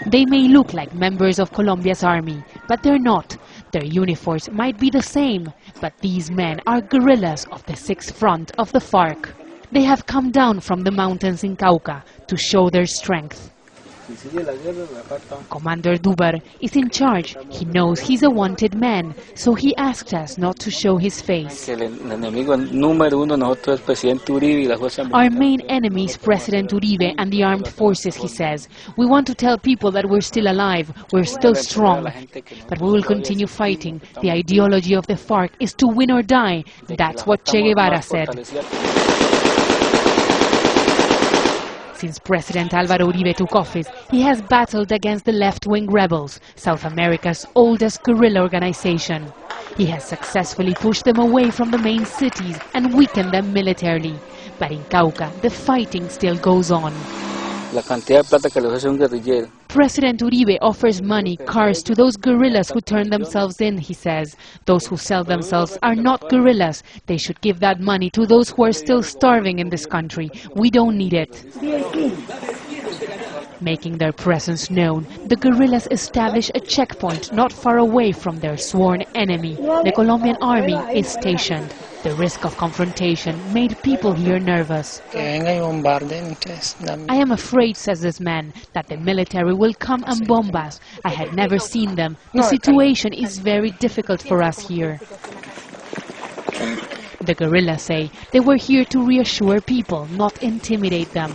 They may look like members of Colombia's army, but they're not. Their uniforms might be the same, but these men are guerrillas of the 6th Front of the FARC. They have come down from the mountains in Cauca to show their strength. Commander Dubar is in charge. He knows he's a wanted man, so he asked us not to show his face. Our main enemy is President Uribe and the armed forces, he says. We want to tell people that we're still alive, we're still strong, but we will continue fighting. The ideology of the FARC is to win or die. That's what Che Guevara said. Since President Álvaro Uribe took office, he has battled against the left-wing rebels, South America's oldest guerrilla organization. He has successfully pushed them away from the main cities and weakened them militarily. But in Cauca, the fighting still goes on. President Uribe offers money, cars to those guerrillas who turn themselves in, he says. Those who sell themselves are not guerrillas. They should give that money to those who are still starving in this country. We don't need it. Making their presence known, the guerrillas establish a checkpoint not far away from their sworn enemy. The Colombian army is stationed. The risk of confrontation made people here nervous. I am afraid, says this man, that the military will come and bomb us. I had never seen them. The situation is very difficult for us here. The guerrillas say they were here to reassure people, not intimidate them.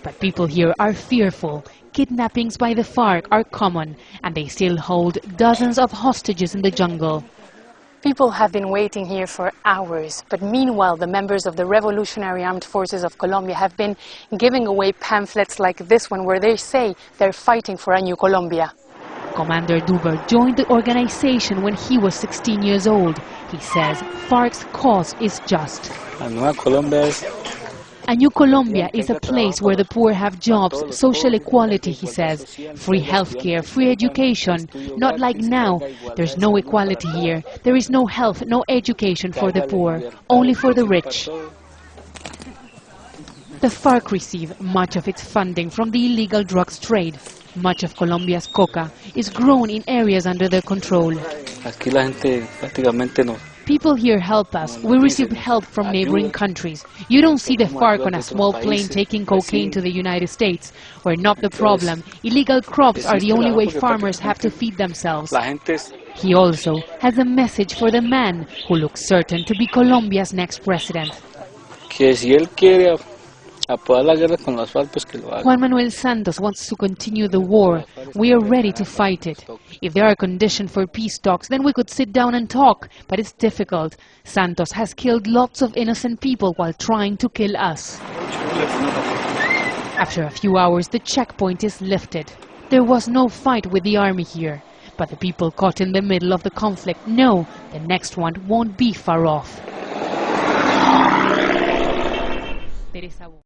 But people here are fearful. Kidnappings by the FARC are common, and they still hold dozens of hostages in the jungle. People have been waiting here for hours, but meanwhile the members of the Revolutionary Armed Forces of Colombia have been giving away pamphlets like this one where they say they're fighting for a new Colombia. Commander Dubar joined the organization when he was 16 years old. He says FARC's cause is just. A new Colombia is a place where the poor have jobs, social equality, he says, free healthcare, free education. Not like now. There's no equality here. There is no health, no education for the poor, only for the rich. The FARC receive much of its funding from the illegal drugs trade. Much of Colombia's coca is grown in areas under their control. People here help us. We receive help from neighboring countries. You don't see the FARC on a small plane taking cocaine to the United States. We're not the problem. Illegal crops are the only way farmers have to feed themselves. He also has a message for the man who looks certain to be Colombia's next president. Juan Manuel Santos wants to continue the war. We are ready to fight it. If there are conditions for peace talks, then we could sit down and talk, but it's difficult. Santos has killed lots of innocent people while trying to kill us. After a few hours, the checkpoint is lifted. There was no fight with the army here, but the people caught in the middle of the conflict know the next one won't be far off. Teresa.